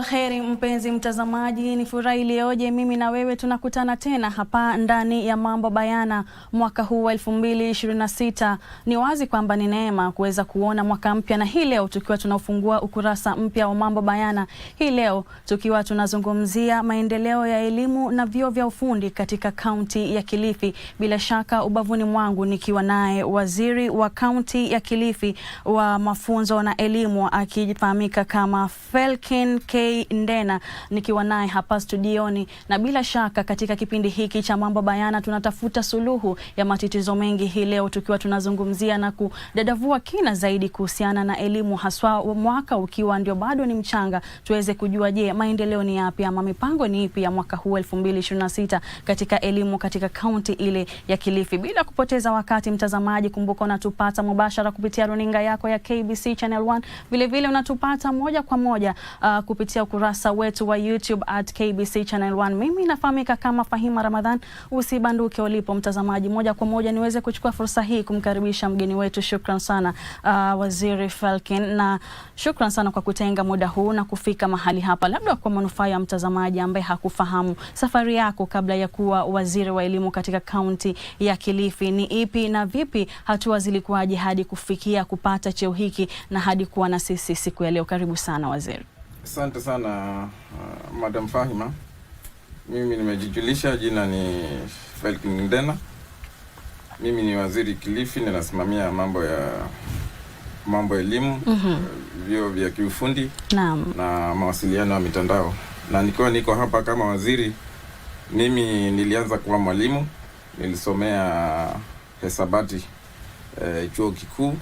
Heri mpenzi mtazamaji, ni furaha iliyoje mimi na wewe tunakutana tena hapa ndani ya Mambo Bayana mwaka huu wa 2026. Ni wazi kwamba ni neema kuweza kuona mwaka mpya, na hii leo tukiwa tunafungua ukurasa mpya wa Mambo Bayana. Hii leo tukiwa tunazungumzia maendeleo ya elimu na vyuo vya ufundi katika kaunti ya Kilifi. Bila shaka ubavuni mwangu nikiwa naye waziri wa kaunti ya Kilifi wa mafunzo na elimu akifahamika kama Falken Ndena, nikiwa naye hapa studioni, na bila shaka katika kipindi hiki cha Mambo Bayana tunatafuta suluhu ya matatizo mengi. Hii leo tukiwa tunazungumzia na kudadavua kina zaidi kuhusiana na elimu, haswa mwaka ukiwa ndio bado ni mchanga, tuweze kujua je, maendeleo ni yapi ama mipango ni ipi ya mwaka huu 2026 katika elimu katika kaunti ile ya Kilifi. Bila kupoteza wakati mtazamaji, kumbuka unatupata mubashara kupitia runinga yako ya KBC Channel 1. Vile vile unatupata moja kwa moja kupitia ukurasa wetu wa YouTube @KBC Channel 1. Mimi nafahamika kama Fahima Ramadhan. Usibanduke ulipo mtazamaji, moja kwa moja niweze kuchukua fursa hii kumkaribisha mgeni wetu. Shukran sana Waziri Falken, na shukran sana kwa kutenga muda huu na kufika mahali hapa. Labda kwa manufaa ya mtazamaji ambaye hakufahamu safari yako kabla ya kuwa waziri wa elimu katika kaunti ya Kilifi ni ipi, na vipi hatua zilikuwaje hadi kufikia kupata cheo hiki na hadi kuwa na sisi siku ya leo? Karibu sana waziri. Asante sana Madam Fahima. Mimi nimejijulisha, jina ni Falken Ndena. Mimi ni waziri Kilifi, ninasimamia mambo ya elimu, vyuo vya kiufundi na mawasiliano ya mitandao. Na niko hapa kama waziri, mimi nilianza kuwa mwalimu, nilisomea hesabati chuo kikuu.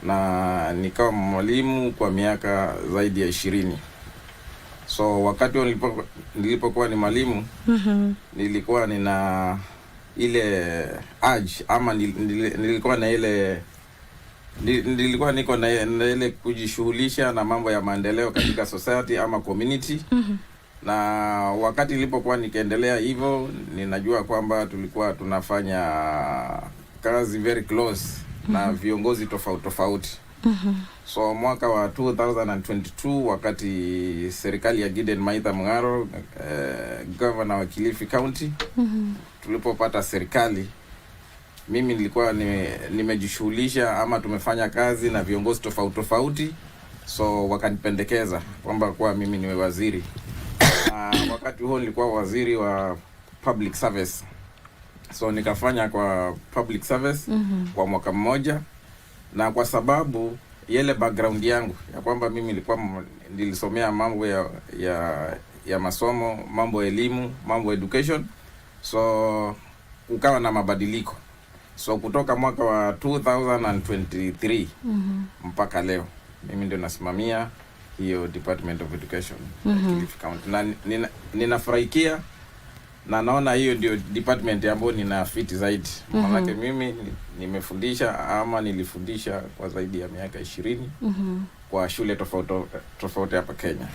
Na nikawa mwalimu kwa miaka zaidi ya 20. So wakati nilipokuwa ni mwalimu, nilikuwa nina ile urge ama nilikuwa niko na ile kujishughulisha na mambo ya maendeleo katika society ama community. Na wakati nilipokuwa nikiendelea hivyo, ninajua kwamba tulikuwa tunafanya kazi very close na viongozi tofauti. So mwaka wa 2022 wakati serikali ya Gideon Maitha Mung'aro, governor wa Kilifi County, tulipopata serikali, mimi nilikuwa nimejishughulisha ama tumefanya kazi na viongozi tofauti. So wakanipendekeza kwamba kwa mimi niwe waziri. Wakati huo nilikuwa waziri wa public service. So nikafanya kwa public service kwa mwaka mmoja, na kwa sababu yele background yangu ya kwamba mimi nilisomea mambo ya masomo, mambo ya elimu, mambo education, so ukawa na mabadiliko. So kutoka mwaka wa 2023 mpaka leo mimi ndio nasimamia hiyo Department of Education Kilifi County, na ninafurahikia na naona hiyo ndio department ambayo nina fit zaidi. Maana mimi nilifundisha kwa zaidi ya miaka 20 kwa shule tofauti hapa Kenya.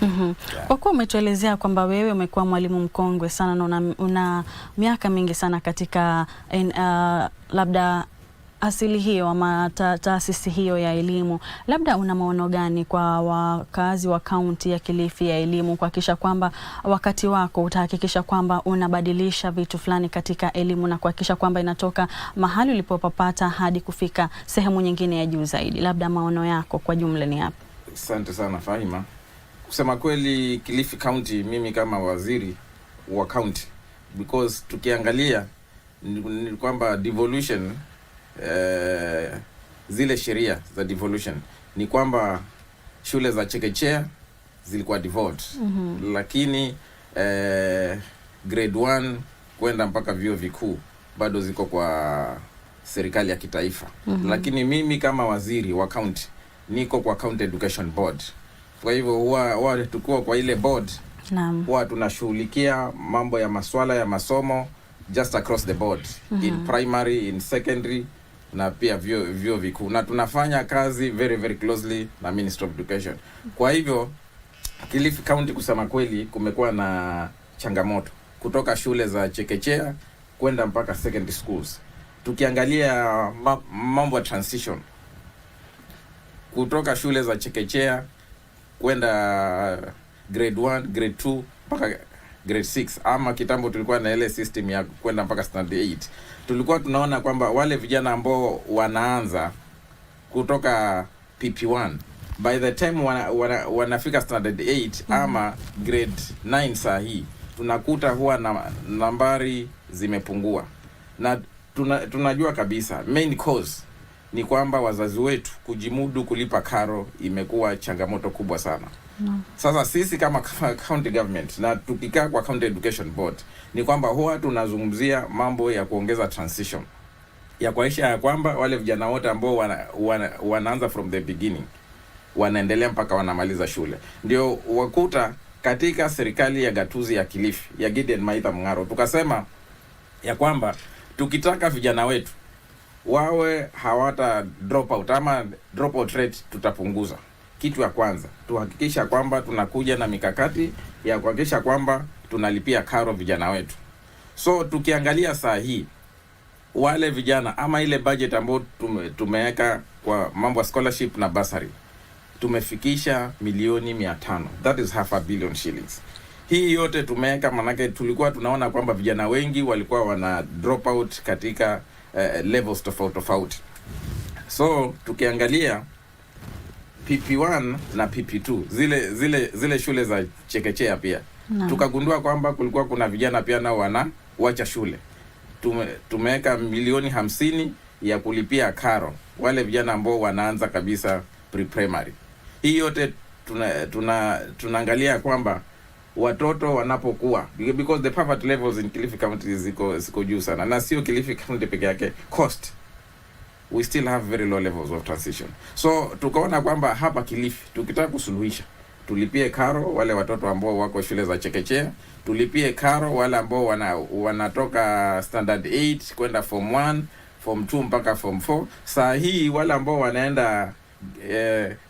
Kwa kuwa umetuelezea kwamba wewe umekuwa mwalimu mkongwe sana na una miaka mingi sana katika labda asili hiyo ama taasisi hiyo ya elimu, labda una maono gani kwa wakazi wa kaunti ya Kilifi ya elimu, kuhakikisha kwamba wakati wako utahakikisha kwamba unabadilisha vitu fulani katika elimu na kuhakikisha kwamba inatoka mahali ulipopapata hadi kufika sehemu nyingine ya juu zaidi? Labda maono yako kwa jumla ni yapi? Asante sana Fahima. Kusema kweli, Kilifi County, mimi kama waziri wa county, because tukiangalia ni kwamba devolution, zile sheria za devolution ni kwamba shule za chekechea zilikuwa devolved, lakini grade 1 kwenda mpaka vyuo vikuu bado ziko kwa serikali ya kitaifa. Lakini mimi kama waziri wa county niko kwa County Education Board. Kwa hivyo huwa tukua kwa ile board, huwa tunashughulikia mambo ya masuala ya masomo just across the board, in primary, in secondary na pia vyuo vikuu, na tunafanya kazi very closely na Ministry of Education. Kwa hivyo Kilifi County, kusema kweli, kumekuwa na changamoto kutoka shule za chekechea kwenda mpaka secondary schools. Tukiangalia mambo ya transition kutoka shule za chekechea kwenda grade 1, grade 2 mpaka grade 6, ama kitambo tulikuwa na ile system ya kwenda mpaka standard 8. Tulikuwa tunaona kwamba wale vijana ambao wanaanza kutoka PP1 by the time wanafika standard 8 ama grade 9 saa hii tunakuta huwa na nambari zimepungua, na tunajua kabisa main cause ni kwamba wazazi wetu kujimudu kulipa karo imekuwa changamoto kubwa sana. Sasa sisi kama county government na tukikaa kwa county education board ni kwamba huwa tunazungumzia mambo ya kuongeza transition ya kuhakikisha ya kwamba wale vijana wote ambao wanaanza from the beginning wanaendelea mpaka wanamaliza shule. Ndio wakuta katika serikali ya gatuzi ya Kilifi ya Gideon Maitha Mung'aro tukasema ya kwamba tukitaka vijana wetu wawe hawata drop out ama drop out rate tutapunguza. Kitu ya kwanza tuhakikisha kwamba tunakuja na mikakati ya kuhakikisha kwamba tunalipia karo vijana wetu. So tukiangalia saa hii wale vijana ama ile budget ambayo tumeweka kwa mambo ya scholarship na bursary tumefikisha milioni 500. That is half a billion shillings. Hii yote tumeweka manake tulikuwa tunaona kwamba vijana wengi walikuwa wana drop out katika levels tofauti. So tukiangalia PP1 na PP2 zile shule za chekechea pia tukagundua kwamba kulikuwa kuna vijana pia nao wanawacha shule. Tumeweka milioni 50 ya kulipia karo wale vijana ambao wanaanza kabisa pre-primary. Hii yote tunaangalia kwamba watoto wanapokuwa, because the poverty levels in Kilifi County ziko juu sana, na sio Kilifi County peke yake, coast we still have very low levels of transition. So tukaona kwamba hapa Kilifi tukitaka kusuluhisha, tulipie karo wale watoto ambao wako shule za chekechea, tulipie karo wale ambao wanatoka standard 8 kwenda form 1, form 2 mpaka form 4. Saa hii wale ambao wanaenda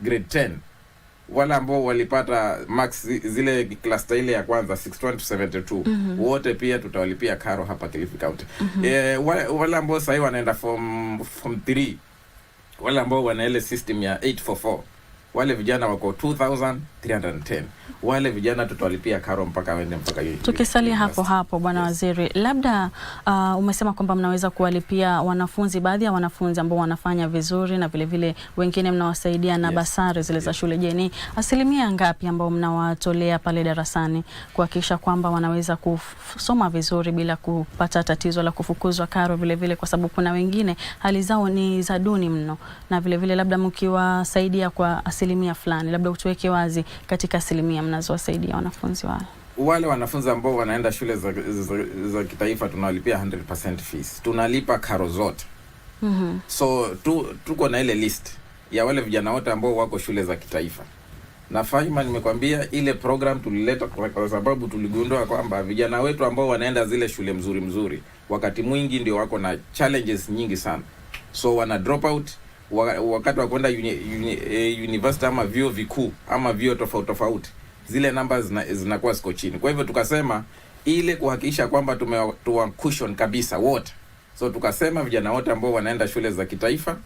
grade 10, wale ambao walipata max zile cluster ile ya kwanza 61 to 72, wote pia tutawalipia karo hapa Kilifi County. Wale ambao sasa wanaenda form 3, wale ambao wana ile system ya 844, wale vijana wako 2310, wale vijana tutawalipia karo mpaka wende mpaka hiyo. Tukisalia hapo Bwana Waziri, labda umesema kwamba mnaweza kuwalipia wanafunzi, baadhi ya wanafunzi ambao wanafanya vizuri na vile vile wengine mnawasaidia na basari zile za shule. Je, ni asilimia ngapi ambao mnawatolea pale darasani kuhakikisha kwamba wanaweza kusoma vizuri bila kupata tatizo la kufukuzwa karo vile vile, kwa sababu kuna wengine hali zao ni za duni mno, na vile vile labda mkiwasaidia kwa asilimia fulani, labda utuweke wazi katika asilimia mnazowasaidia wanafunzi wale wanafunzi ambao wanaenda shule za kitaifa tunawalipia 100% fees. Tunalipa karo zote. So tuko na ile list ya wale vijana wote ambao wako shule za kitaifa. Na Fahima, nimekwambia ile program tulileta kwa sababu tuligundua kwamba vijana wetu ambao wanaenda zile shule mzuri wakati mwingi ndio wako na challenges nyingi sana. So wana drop out wakati wa kwenda university ama vyuo vikuu ama vyuo tofauti, zile numbers zinakuwa ziko chini. Kwa hivyo tukasema ile kuhakikisha kwamba tumetoa cushion kabisa wote. So tukasema vijana wote ambao wanaenda shule za kitaifa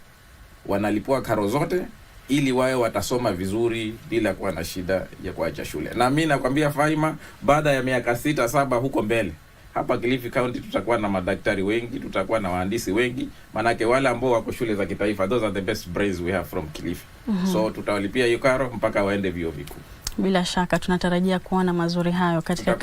wanalipua karo zote ili wawe watasoma vizuri bila kuwa na shida ya kuacha shule. Na mimi nakwambia Fahima, baada ya miaka 6-7 huko mbele, hapa Kilifi County tutakuwa na madaktari wengi, tutakuwa na wahandisi wengi, manake wale ambao wako shule za kitaifa, those are the best brains we have from Kilifi. So tutawalipia hiyo karo mpaka waende vyuo vikuu. Bila shaka tunatarajia kuona mazuri hayo katika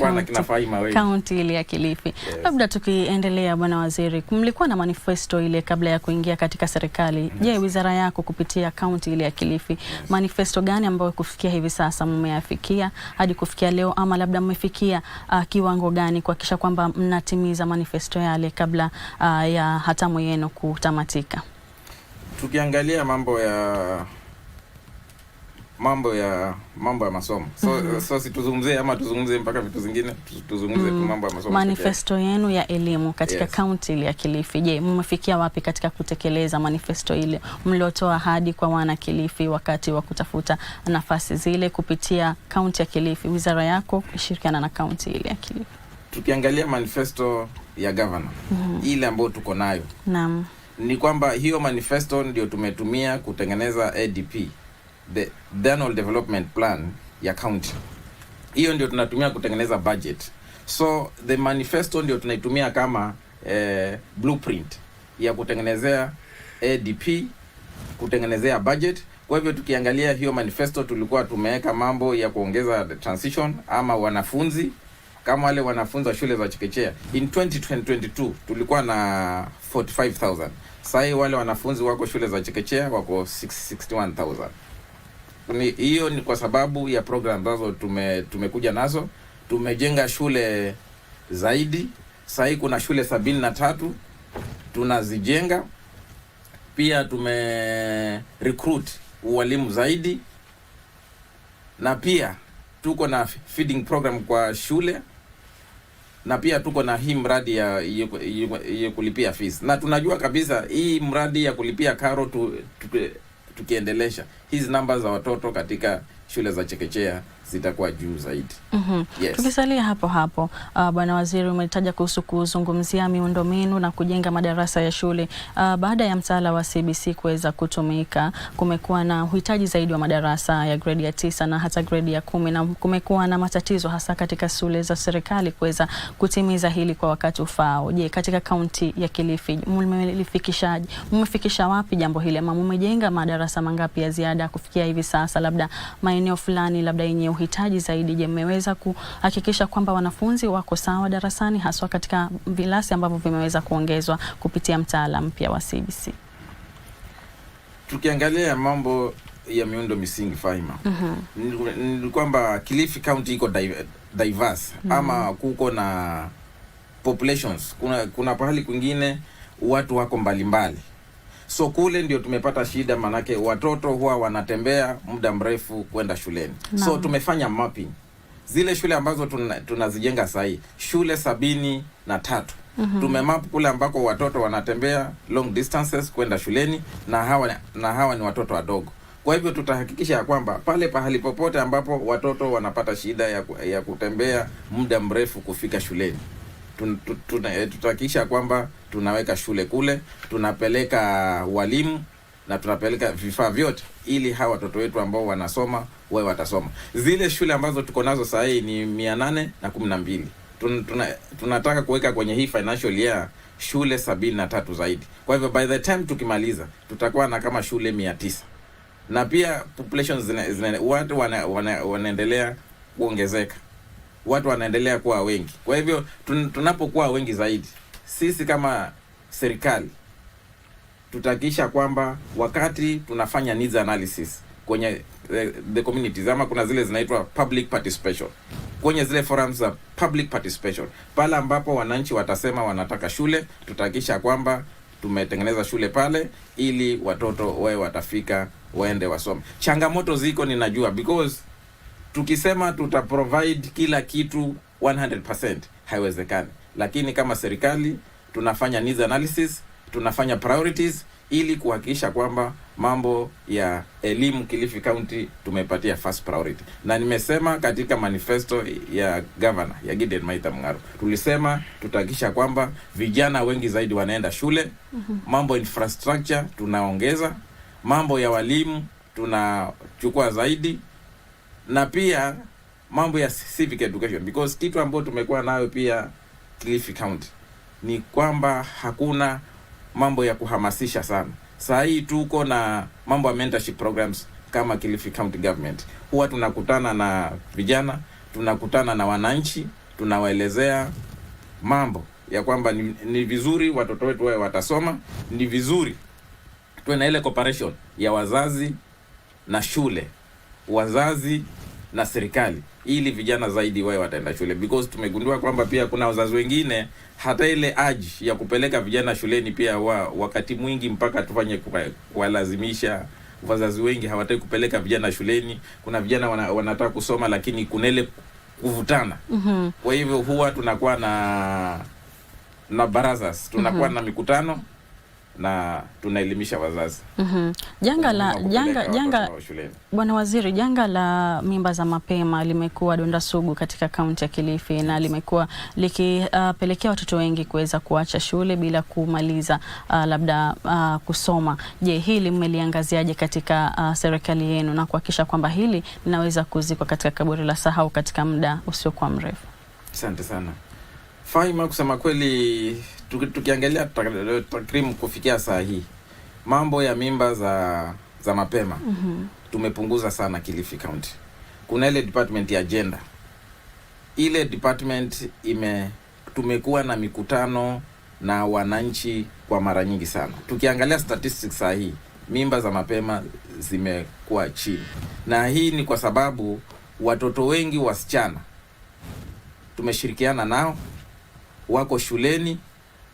kaunti ile ya Kilifi. Labda tukiendelea, Bwana Waziri, mlikuwa na manifesto ile kabla ya kuingia katika serikali. Je, wizara yako kupitia kaunti ile ya Kilifi, manifesto gani ambayo kufikia hivi sasa mmeyafikia hadi kufikia leo, ama labda mmefikia kiwango gani kuhakikisha kwamba mnatimiza manifesto yale kabla ya hatamu yenu kutamatika? Tukiangalia mambo ya masomo. So situzungumzie ama tuzungumzie mpaka vitu zingine, tuzungumzie mambo ya masomo. Manifesto yenu ya elimu katika kaunti ile ya Kilifi, je, mmefikia wapi katika kutekeleza manifesto ile mliotoa hadi kwa wana Kilifi wakati wa kutafuta nafasi zile kupitia kaunti ya Kilifi, wizara yako ishirikiana na kaunti ile ya Kilifi? Tukiangalia manifesto ya governor ile ambayo tuko nayo, naam, ni kwamba hiyo manifesto ndio tumetumia kutengeneza ADP, the annual development plan ya county. Hiyo ndio tunatumia kutengeneza budget. So the manifesto ndio tunaitumia kama blueprint ya kutengenezea ADP, kutengenezea budget. Kwa hivyo tukiangalia hiyo manifesto, tulikuwa tumeweka mambo ya kuongeza transition ama wanafunzi, kama wale wanafunzi wa shule za chekechea. In 2022 tulikuwa na 45,000. Sasa wale wanafunzi wako shule za chekechea wako 61,000. Hiyo ni kwa sababu ya program ambazo tumekuja nazo. Tumejenga shule zaidi. Sasa kuna shule 73 tunazijenga. Pia recruit walimu zaidi, na pia tuko na feeding program kwa shule, na pia tuko na hii mradi ya kulipia fees. Na tunajua kabisa hii mradi ya kulipia karo tukiendelesha, hizi namba za watoto katika shule za chekechea zitakuwa juu zaidi. Yes. Tukisalia hapo hapo, Bwana Waziri, umetaja kuhusu kuzungumzia miundombinu na kujenga madarasa ya shule. Baada ya mtaala wa CBC kuweza kutumika, kumekuwa na uhitaji zaidi wa madarasa ya grade ya 9 na hata grade ya 10, na kumekuwa na matatizo hasa katika shule za serikali kuweza kutimiza hili kwa wakati ufao. Je, katika kaunti ya Kilifi mmefikisha wapi jambo hili, ama mmejenga madarasa mangapi ya ziada kufikia hivi sasa? Labda maeneo fulani labda yenye uhitaji zaidi, je, mmeweza kuhakikisha kwamba wanafunzi wako sawa darasani, haswa katika vilasi ambavyo vimeweza kuongezwa kupitia mtaala mpya wa CBC? Tukiangalia mambo ya miundo misingi, Fahima, ni kwamba Kilifi County iko diverse, ama kuko na populations, kuna pahali kwingine watu wako mbalimbali. So kule ndio tumepata shida, manake watoto huwa wanatembea muda mrefu kwenda shuleni. So tumefanya mapping. Zile shule ambazo tunazijenga sahi, shule 73. Tumemap kule ambako watoto wanatembea long distances kwenda shuleni, na hawa ni watoto wadogo. Kwa hivyo tutahakikisha ya kwamba pale pahali popote ambapo watoto wanapata shida ya kutembea muda mrefu kufika shuleni, tutahakikisha kwamba tunaweka shule kule, tunapeleka walimu na tunapeleka vifaa vyote ili hawa watoto wetu ambao wanasoma wao watasoma. Zile shule ambazo tuko nazo sasa ni 812. Tunataka kuweka kwenye hii financial year shule 73 zaidi. Kwa hivyo by the time tukimaliza tutakuwa na kama shule 900. Na pia populations watu wanaendelea kuongezeka. Watu wanaendelea kuwa wengi. Kwa hivyo tunapokuwa wengi zaidi, sisi kama serikali tutahakikisha kwamba wakati tunafanya needs analysis kwenye the communities, ama kuna zile zinaitwa public participation, kwenye zile forums za public participation, pale ambapo wananchi watasema wanataka shule, tutahakikisha kwamba tumetengeneza shule pale ili watoto wao watafika waende wasome. Changamoto ziko ninajua, because tukisema provide kila kitu 100% haiwezekani. Lakini kama serikali tunafanya needs analysis, tunafanya priorities ili kuhakikisha kwamba mambo ya elimu Kilifi County tumepatia first priority. Na nimesema katika manifesto ya governor ya Gideon Maitha Mung'aro, tulisema tutahakikisha kwamba vijana wengi zaidi wanaenda shule. Mambo infrastructure tunaongeza, mambo ya walimu tunachukua zaidi, na pia mambo ya civic education, because kitu ambacho tumekuwa nayo pia Kilifi County ni kwamba hakuna mambo ya kuhamasisha sana. Saa hii tuko na mambo ya mentorship programs kama Kilifi County Government. Huwa tunakutana na vijana, tunakutana na wananchi, tunawaelezea mambo ya kwamba ni vizuri watoto wetu wao watasoma, ni vizuri tuwe na ile cooperation ya wazazi na shule, wazazi na serikali, ili vijana zaidi wao wataenda shule, because tumegundua kwamba pia kuna wazazi wengine hata ile urge ya kupeleka vijana shuleni pia wakati mwingi mpaka tufanye kuwalazimisha. Wazazi wengi hawataki kupeleka vijana shuleni. Kuna vijana wanataka kusoma, lakini kuna ile kuvutana. Kwa hivyo huwa tunakuwa na barazas, tunakuwa na mikutano na tunaelimisha wazazi. Janga Bwana Waziri, janga la mimba za mapema limekuwa donda sugu katika kaunti ya Kilifi na limekuwa likipelekea watoto wengi kuweza kuacha shule bila kumaliza labda kusoma. Je, hili mmeliangaziaje katika serikali yenu na kuhakikisha kwamba hili linaweza kuzikwa katika kaburi la sahau katika muda usiokuwa mrefu? Asante sana Faima, kusema kweli tukiangalia takrimu kufikia saa hii mambo ya mimba za mapema tumepunguza sana Kilifi County. Kuna ile department ya gender, ile department tumekuwa na mikutano na wananchi kwa mara nyingi sana. Tukiangalia statistics saa hii mimba za mapema zimekuwa chini, na hii ni kwa sababu watoto wengi wasichana tumeshirikiana nao, wako shuleni.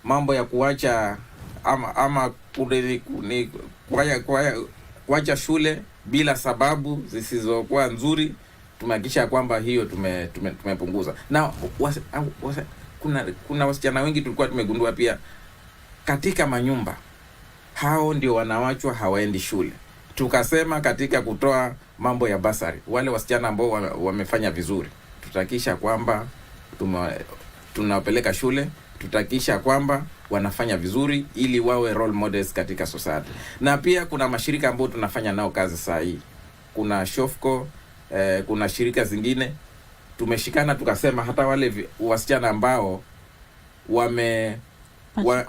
Mambo ya kuacha kuacha shule bila sababu zisizokuwa nzuri, tumehakikisha kwamba hiyo tumepunguza. Na kuna wasichana wengi tulikuwa tumegundua pia katika manyumba, hao ndio wanawachwa hawaendi shule. Tukasema katika kutoa mambo ya basari, wale wasichana ambao wamefanya vizuri tutahakikisha kwamba tunawapeleka shule, tutahakikisha kwamba wanafanya vizuri ili wawe role models katika society. Na pia kuna mashirika ambayo tunafanya nao kazi saa hii. Kuna Shofco, kuna shirika zingine tumeshikana, tukasema hata wale wasichana ambao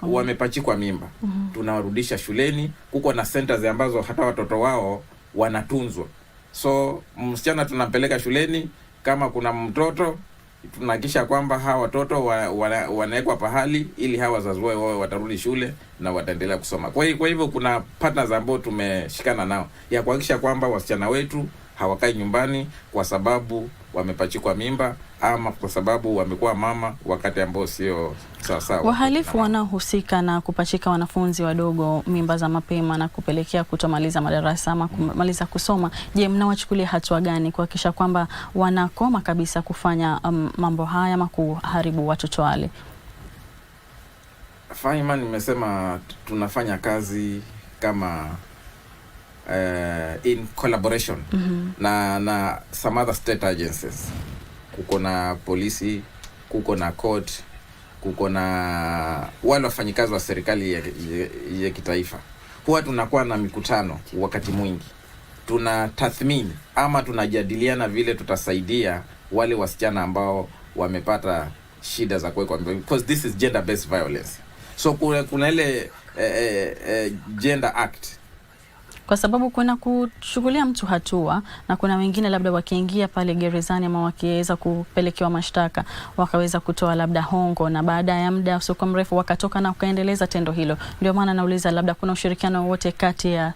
wamepachikwa mimba tunawarudisha shuleni. Kuko na centers ambazo hata watoto wao wanatunzwa. So msichana tunampeleka shuleni, kama kuna mtoto tunahakikisha kwamba hawa watoto wanawekwa pahali ili hawa wazazi wao watarudi shule na wataendelea kusoma. Kwa hivyo kuna partners ambao tumeshikana nao ya kuhakikisha kwamba wasichana wetu hawakai nyumbani kwa sababu wamepachikwa mimba ama kwa sababu wamekuwa mama wakati ambao sio sawa. Wahalifu wanaohusika na kupachika wanafunzi wadogo mimba za mapema na kupelekea kutomaliza madarasa ama kumaliza kusoma, je, mnawachukulia hatua gani kuhakikisha kwamba wanakoma kabisa kufanya mambo haya ama kuharibu watoto wale? Faima, nimesema tunafanya kazi kama in collaboration na some other state agencies. Kuko na polisi, kuko na court, kuko na wale wafanyikazi wa serikali ya kitaifa. Huwa tunakuwa na mikutano wakati mwingi, tunatathmini ama tunajadiliana vile tutasaidia wale wasichana ambao wamepata shida za kuwekwa mimba, because this is gender based violence. So kuna ile Gender Act, kwa sababu kuna kuchukulia mtu hatua na kuna wengine labda wakiingia pale gerezani ama wakiweza kupelekewa mashtaka wakaweza kutoa labda hongo na baada ya muda usio mrefu wakatoka na kuendeleza tendo hilo. Ndio maana nauliza labda kuna ushirikiano wote kati ya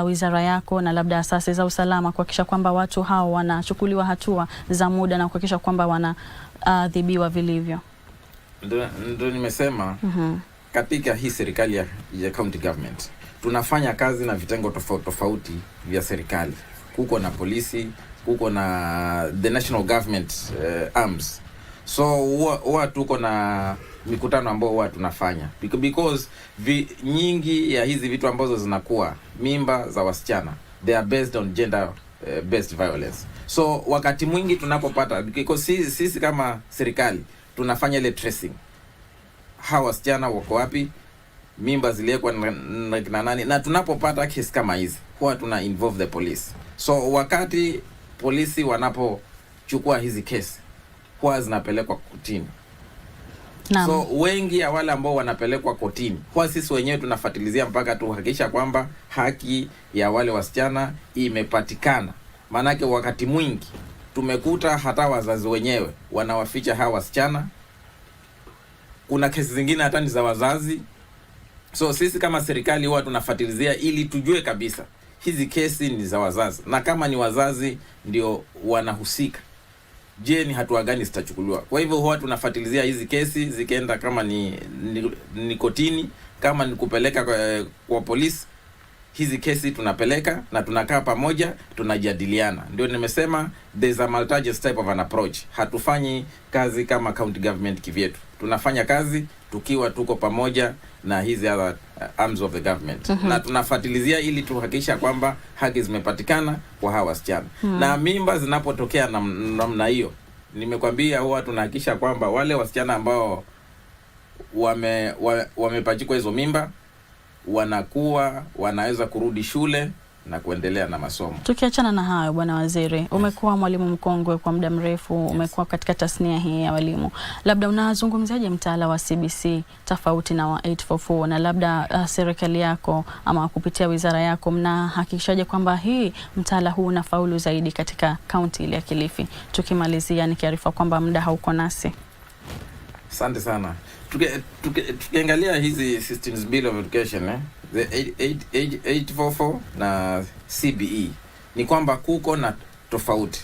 wizara yako na labda asasi za usalama kuhakikisha kwamba watu hao wanachukuliwa hatua za muda na kuhakikisha kwamba wanaadhibiwa vilivyo. Ndio nimesema katika hii serikali ya county government tunafanya kazi na vitengo tofauti vya serikali. Kuko na polisi, kuko na the national government arms. So huwa tuko na mikutano ambao huwa tunafanya because nyingi ya hizi vitu ambazo zinakuwa mimba za wasichana, they are based on gender based violence. So wakati mwingi tunapopata, because sisi kama serikali tunafanya ile tracing, hawa wasichana wako wapi, mimba ziliekwa na nani, na tunapopata kesi kama hizi huwa tuna involve the police. So wakati polisi wanapochukua hizi kesi huwa zinapelekwa kotini. So wengi ya wale ambao wanapelekwa kotini huwa sisi wenyewe tunafuatilizia mpaka tuhakikisha kwamba haki ya wale wasichana imepatikana. Maanake wakati mwingi tumekuta hata wazazi wenyewe wanawaficha hawa wasichana. Kuna kesi zingine hata ni za wazazi. So sisi kama serikali huwa tunafuatilizia ili tujue kabisa hizi kesi ni za wazazi, na kama ni wazazi ndio wanahusika, je, ni hatua gani zitachukuliwa? Kwa hivyo huwa tunafuatilizia hizi kesi zikienda, kama ni kotini, kama ni kupeleka kwa polisi, hizi kesi tunapeleka na tunakaa pamoja, tunajadiliana. Ndio nimesema there's a multi type of an approach. Hatufanyi kazi kama county government kivyetu, tunafanya kazi tukiwa tuko pamoja na hizi other arms of the government. Na tunafuatilizia ili tuhakikisha kwamba haki zimepatikana kwa hawa wasichana. Na mimba zinapotokea namna hiyo, nimekwambia huwa tunahakikisha kwamba wale wasichana ambao wamepachikwa hizo mimba wanakuwa wanaweza kurudi shule na kuendelea na masomo. Tukiachana na hayo, Bwana Waziri, umekuwa mwalimu mkongwe kwa muda mrefu, umekuwa katika tasnia hii ya walimu. Labda unazungumziaje mtaala wa CBC tofauti na wa 844, na labda serikali yako ama kupitia wizara yako mnahakikishaje kwamba hii mtaala huu unafaulu zaidi katika kaunti ile ya Kilifi? Tukimalizia nikiarifa kwamba muda hauko nasi. Asante sana. Tukiangalia hizi Systems Bill of Education, the 844 na CBE, ni kwamba kuko na tofauti.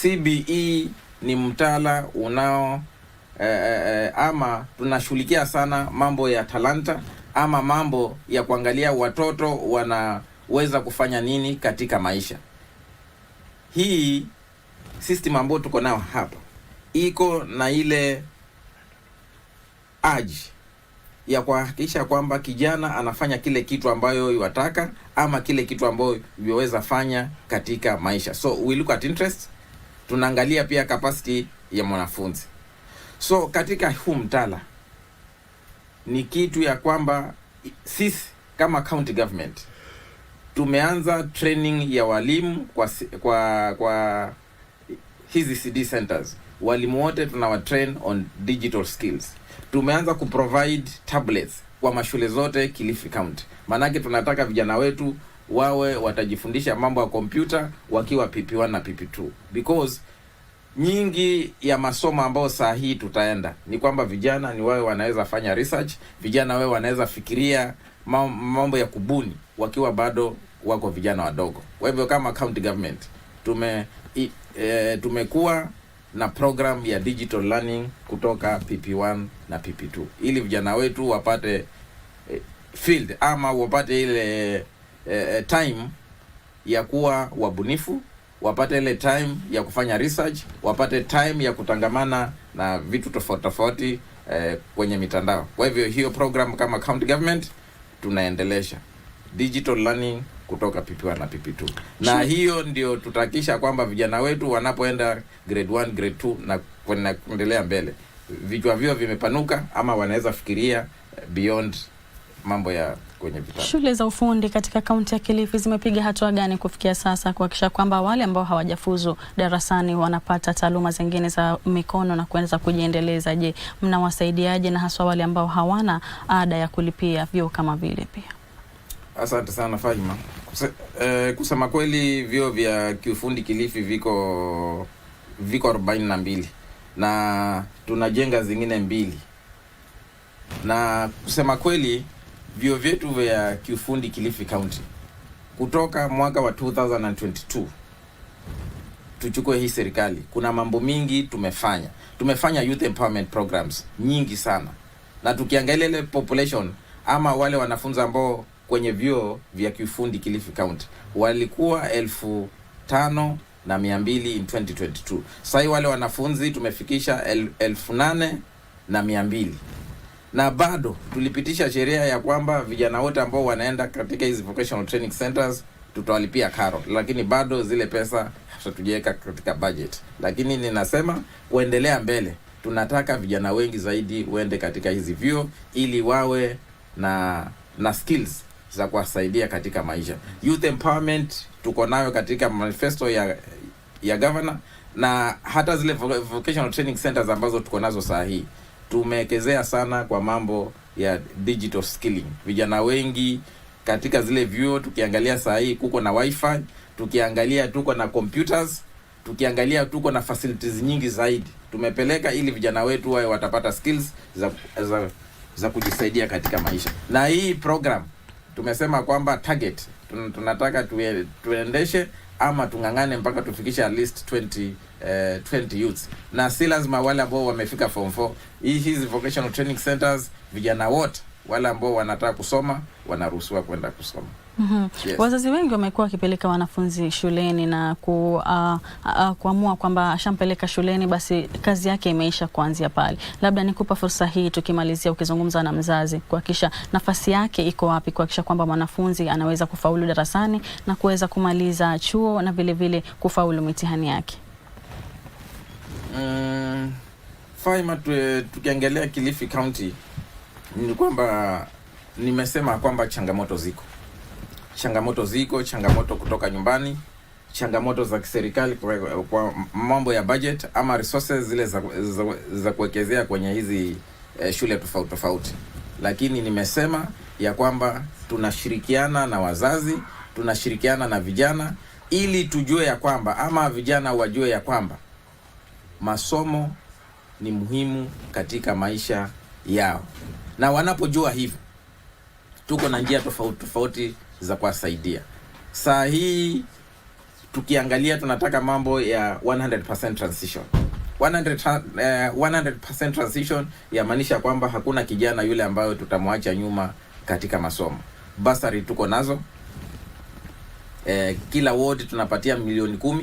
CBE ni mtaala unao ama tunashughulikia sana mambo ya talanta ama mambo ya kuangalia watoto wanaweza kufanya nini katika maisha. Hii system ambayo tuko nayo hapa iko na ile aji ya kuhakikisha kwamba kijana anafanya kile kitu ambayo yataka ama kile kitu ambayo yaweza fanya katika maisha. So we look at interest, tunaangalia pia capacity ya mwanafunzi. So katika huu mtaala ni kitu ya kwamba sisi kama county government tumeanza training ya walimu kwa hizi CD centers. Walimu wote tunawatrain on digital skills. Tumeanza kuprovide tablets kwa mashule zote Kilifi County. Manake tunataka vijana wetu wawe watajifundisha mambo ya kompyuta wakiwa PP1 na PP2. Because nyingi ya masomo ambao saa hii tutaenda ni kwamba vijana ni wawe wanaweza fanya research, vijana wawe wanaweza fikiria mambo ya kubuni wakiwa bado wako vijana wadogo. Kwa hivyo kama county government tumekuwa na program ya digital learning kutoka PP1 na PP2 ili vijana wetu wapate field ama wapate ile time ya kuwa wabunifu, wapate ile time ya kufanya research, wapate time ya kutangamana na vitu tofauti tofauti kwenye mitandao. Kwa hivyo hiyo program kama county government tunaendelesha digital learning kutoka PP1 na PP2. Na hiyo ndio tutakisha kwamba vijana wetu wanapoenda grade 1, grade 2 na kuendelea mbele, vichwa vyao vimepanuka ama wanaweza fikiria beyond mambo ya kwenye vitabu. Shule za ufundi katika kaunti ya Kilifi zimepiga hatua gani kufikia sasa kuhakikisha kwamba wale ambao hawajafuzu darasani wanapata taaluma zingine za mikono na kuanza kujiendeleza? Je, mnawasaidiaje na haswa wale ambao hawana ada ya kulipia vyuo kama vile pia? Asante sana Fahima. Kusema kweli vyuo vya kiufundi Kilifi viko 42 na tunajenga zingine 2. Na kusema kweli vyuo vyetu vya kiufundi Kilifi County kutoka mwaka wa 2022 tuchukue hii serikali, kuna mambo mingi tumefanya youth empowerment programs nyingi sana. Na tukiangalia ile population ama wale wanafunzi ambao kwenye vyuo vya kiufundi Kilifi County walikuwa 5,200 in 2022. Sasa wale wanafunzi tumefikisha 8,200. Na bado tulipitisha sheria ya kwamba vijana wote ambao wanaenda katika hizi vocational training centers tutawalipia karo, lakini bado zile pesa hatujaweka katika budget. Lakini ninasema kuendelea mbele, tunataka vijana wengi zaidi waende katika hizi vyuo ili wawe na skills za kuwasaidia katika maisha. Youth empowerment tuko nayo katika manifesto ya governor, na hata zile vocational training centers ambazo tuko nazo saa hii tumewekezea sana kwa mambo ya digital skilling. Vijana wengi katika zile vyuo, tukiangalia saa hii kuko na wifi, tukiangalia tuko na computers, tukiangalia tuko na facilities nyingi zaidi tumepeleka ili vijana wetu wawe watapata skills za kujisaidia katika maisha. Na hii program tumesema kwamba target tunataka tuendeshe ama tungangane mpaka tufikishe at least 20 youths. Na si lazima wale ambao wamefika form 4. Hizi vocational training centers vijana wote wale ambao wanataka kusoma wanaruhusiwa kwenda kusoma. Yes. Wazazi wengi wamekuwa wakipeleka wanafunzi shuleni na kuamua kwamba ashampeleka shuleni basi kazi yake imeisha kuanzia pale. Labda nikupa fursa hii tukimalizia, ukizungumza na mzazi kuhakikisha nafasi yake iko wapi, kuhakikisha kwamba mwanafunzi anaweza kufaulu darasani na kuweza kumaliza chuo na vile vile kufaulu mitihani yake. Faima, tukiangalia Kilifi County ni kwamba nimesema kwamba changamoto ziko, changamoto kutoka nyumbani, changamoto za kiserikali kwa mambo ya budget ama resources zile za kuwekezea kwenye hizi shule tofauti. Lakini nimesema ya kwamba tunashirikiana na wazazi, tunashirikiana na vijana ili tujue ya kwamba, ama vijana wajue ya kwamba masomo ni muhimu katika maisha yao. Na wanapojua hivyo, tuko na njia tofauti za kuwasaidia. Saa hii tukiangalia tunataka mambo ya 100% transition. 100% transition yamaanisha kwamba hakuna kijana yule ambayo tutamwacha nyuma katika masomo. Basari tuko nazo. Kila ward tunapatia milioni 10.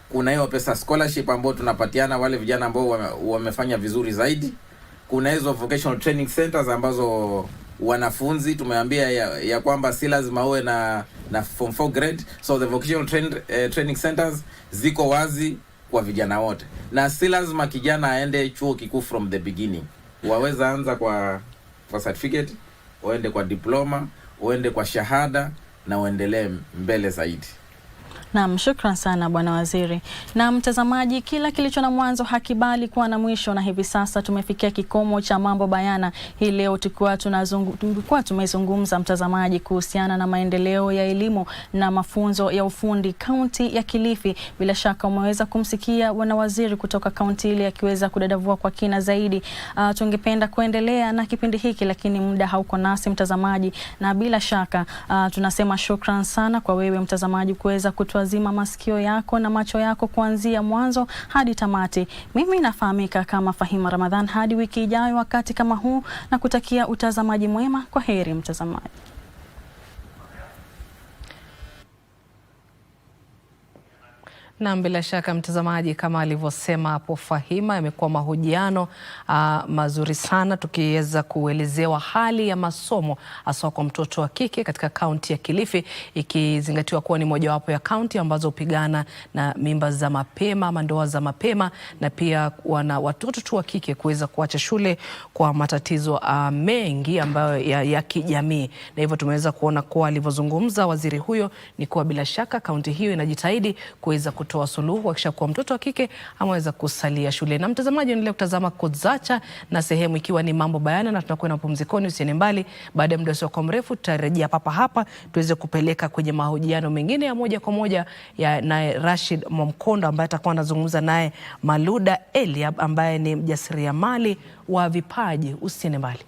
Kuna hiyo pesa scholarship ambao tunapatiana wale vijana ambao wamefanya vizuri zaidi. Kuna hizo vocational training centers ambazo wanafunzi tumeambia ya kwamba si lazima uwe na form 4 grade, so the vocational training centers ziko wazi kwa vijana wote, na si lazima kijana aende chuo kikuu from the beginning. Waweza anza kwa certificate, uende kwa diploma, uende kwa shahada na uendelee mbele zaidi. Naam, shukran sana Bwana Waziri. Na mtazamaji, kila kilicho na mwanzo hakibali kuwa na mwisho, na hivi sasa tumefikia kikomo cha Mambo Bayana. Hii leo tulikuwa tumezungumza mtazamaji kuhusiana na maendeleo ya elimu na mafunzo ya ufundi kaunti ya Kilifi. Bila shaka umeweza kumsikia Bwana Waziri kutoka kaunti ile akiweza kudadavua kwa kina zaidi. Tungependa kuendelea na kipindi hiki lakini muda hauko nasi mtazamaji, na bila shaka tunasema shukran sana kwa wewe mtazamaji kuweza kutuazima masikio yako na macho yako kuanzia mwanzo hadi tamati. Mimi nafahamika kama Fahima Ramadhan. Hadi wiki ijayo wakati kama huu, na kutakia utazamaji mwema. Kwa heri mtazamaji. Na bila shaka mtazamaji, kama alivyosema hapo Fahima, imekuwa mahojiano mazuri sana tukiweza kuelezewa hali ya masomo hasa kwa mtoto wa kike katika kaunti ya Kilifi, ikizingatiwa kuwa ni mojawapo ya kaunti ambazo hupigana na mimba za mapema ama ndoa za mapema, na pia wana watoto tu wa kike kuweza kuacha shule kwa matatizo mengi ambayo ya kijamii. Na hivyo tumeweza kuona kuwa alivyozungumza waziri huyo ni kuwa bila shaka kaunti hiyo inajitahidi kuweza kutoa suluhu kuhakikisha kuwa mtoto wa kike ameweza kusalia shule. Na mtazamaji, endelea kutazama Kozacha na sehemu ikiwa ni Mambo Bayana, na tunakwenda mapumzikoni. Usiende mbali, baada ya muda usio mrefu tutarejea hapa tuweze kupeleka kwenye mahojiano mengine ya moja kwa moja ya naye Rashid Mwamkondo ambaye atakuwa anazungumza naye Maluda Eliab ambaye ni mjasiriamali wa vipaji. Usiende mbali.